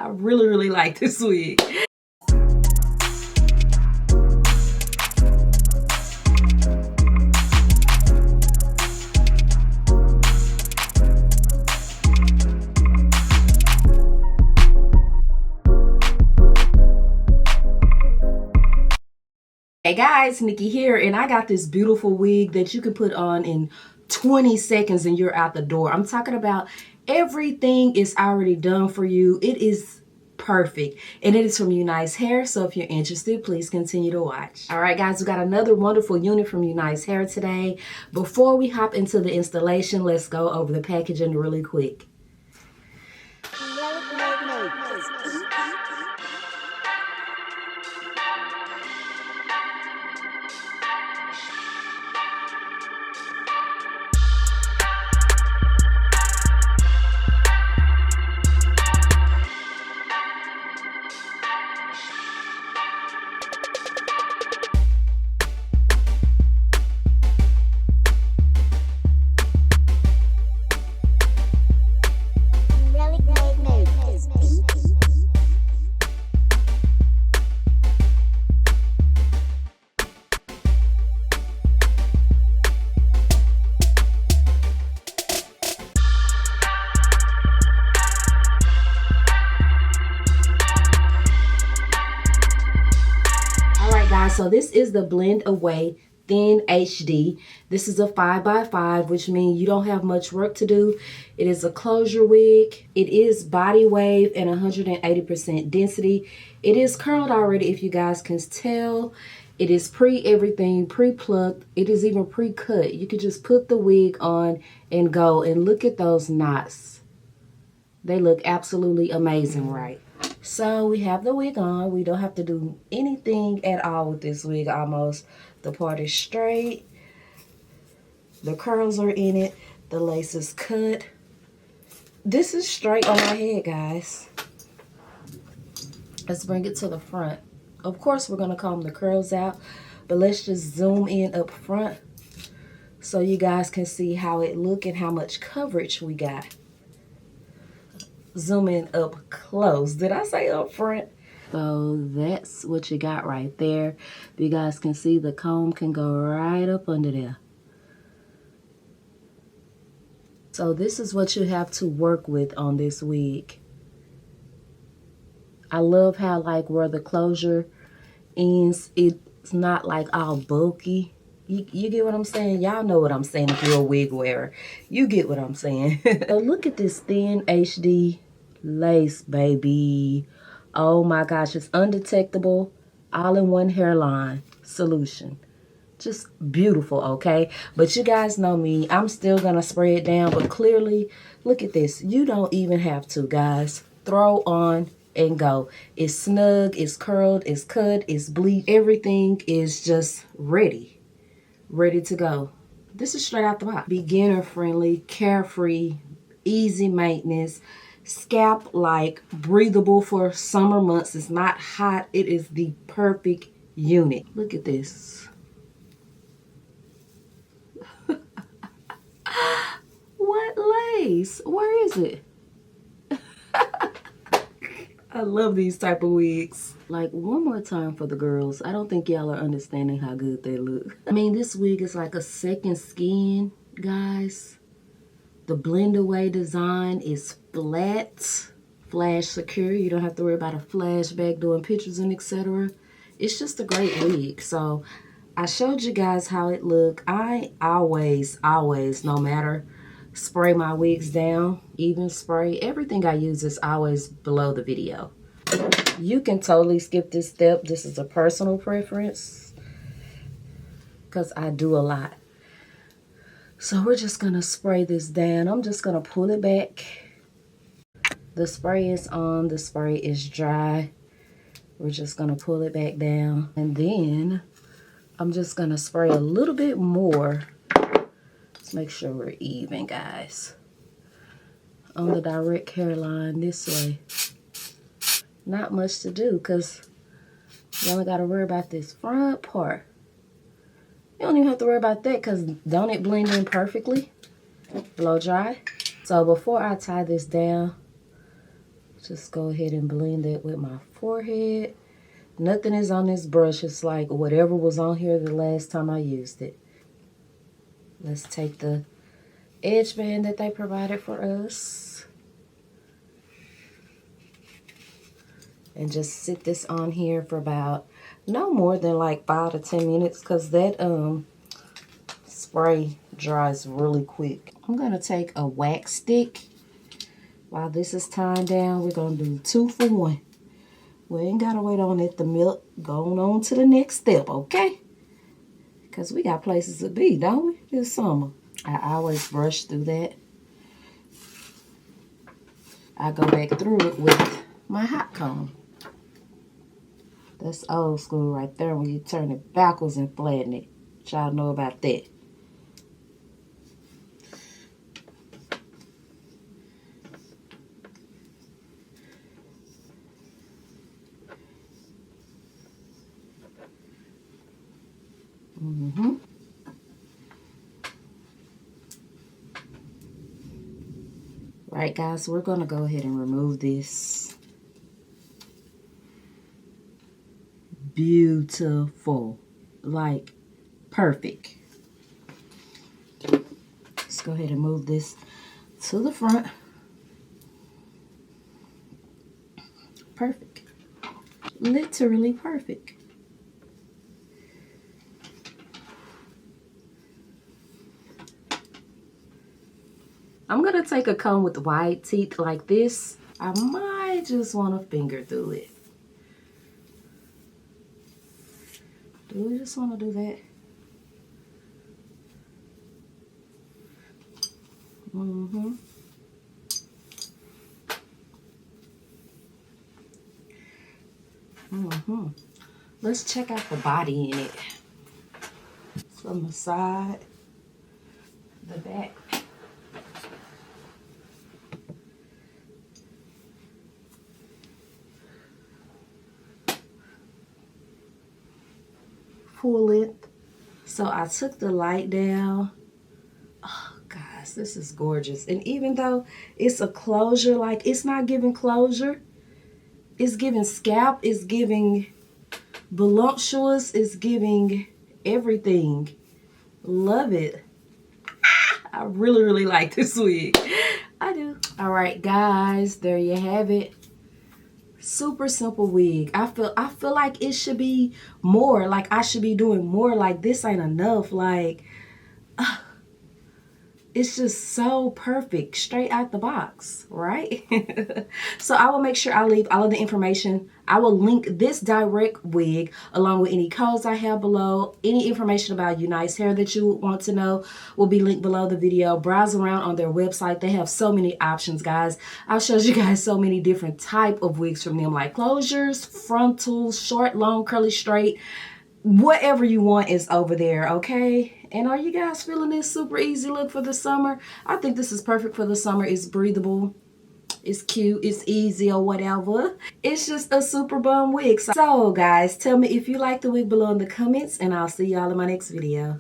I really, really like this wig. Hey guys, Nikki here, and I got this beautiful wig that you can put on in 20 seconds and you're out the door. I'm talking about everything is already done for you. It is perfect, and it is from UNice Hair, so if you're interested, please continue to watch. All right guys, we got another wonderful unit from UNice Hair today. Before we hop into the installation, let's go over the packaging really quick. So this is the BlendAway Thin HD. This is a 5x5, which means you don't have much work to do. It is a closure wig. It is body wave and 180% density. It is curled already, if you guys can tell. It is pre-everything, pre-plucked. It is even pre-cut. You can just put the wig on and go. And look at those knots. They look absolutely amazing, right? So we have the wig on. We don't have to do anything at all with this wig almost. The part is straight. The curls are in it. The lace is cut. This is straight on my head, guys. Let's bring it to the front. Of course, we're going to comb the curls out, but let's just zoom in up front so you guys can see how it look and how much coverage we got. Zoom in up close. Did I say up front? So that's what you got right there. You guys can see the comb can go right up under there. So this is what you have to work with on this wig. I love how like where the closure ends, it's not like all bulky. You get what I'm saying? Y'all know what I'm saying if you're a wig wearer. You get what I'm saying. So look at this thin HD lace, baby. Oh my gosh, it's undetectable, all-in-one hairline solution. Just beautiful, okay? But you guys know me, I'm still gonna spray it down, but clearly, look at this. You don't even have to, guys. Throw on and go. It's snug, it's curled, it's cut, it's bleached. Everything is just ready to go. This is straight out the box. Beginner friendly, carefree, easy maintenance. Scalp like breathable for summer months. It's not hot. It is the perfect unit. Look at this. What lace? Where is it? I love these type of wigs. Like, one more time for the girls. I don't think y'all are understanding how good they look. I mean, this wig is like a second skin, guys. The BlendAway design is flat, flash secure. You don't have to worry about a flashback doing pictures and etc. It's just a great wig. So I showed you guys how it look. I always, no matter, spray my wigs down, even spray. Everything I use is always below the video. You can totally skip this step. This is a personal preference because I do a lot. So we're just gonna spray this down. I'm just gonna pull it back. The spray is on, the spray is dry. We're just gonna pull it back down. And then I'm just gonna spray a little bit more. Let's make sure we're even, guys. On the direct hairline this way. Not much to do because you only gotta worry about this front part. You don't even have to worry about that because don't it blend in perfectly? Blow dry. So before I tie this down, Just go ahead and blend it with my forehead. Nothing is on this brush. It's like whatever was on here the last time I used it. Let's take the edge band that they provided for us and just sit this on here for about no more than like 5 to 10 minutes because that spray dries really quick. I'm gonna take a wax stick. While this is tying down, we're gonna do 2 for 1. We ain't gotta wait on it to melt. Going on to the next step, okay? Because we got places to be, don't we, this summer? I always brush through that. I go back through it with my hot comb. That's old school right there when you turn it backwards and flatten it. Y'all know about that. Right, guys, we're going to go ahead and remove this. Beautiful. Like, perfect. Let's go ahead and move this to the front. Perfect. Literally perfect. I'm going to take a comb with wide teeth like this. I might just want to finger through it. Do we just want to do that? Let's check out the body in it. From the side, the back. Full length. So I took the light down. Oh guys, this is gorgeous. And even though it's a closure, like it's not giving closure, it's giving scalp, it's giving voluptuous, it's giving everything. Love it. I really like this wig. I do. All right, guys, there you have it. Super simple wig. I feel like it should be more. Like I should be doing more. Like this ain't enough. Like it's just so perfect straight out the box, right? So I will make sure I leave all of the information. I will link this direct wig along with any codes I have below. Any information about UNice hair that you want to know will be linked below the video. Browse around on their website. They have so many options, guys. I've showed you guys so many different type of wigs from them, like closures, frontals, short, long, curly, straight. Whatever you want is over there, okay? And are you guys feeling this super easy look for the summer? I think this is perfect for the summer. It's breathable, it's cute, it's easy, or whatever. It's just a super bum wig. So guys, tell me if you like the wig below in the comments, and I'll see y'all in my next video.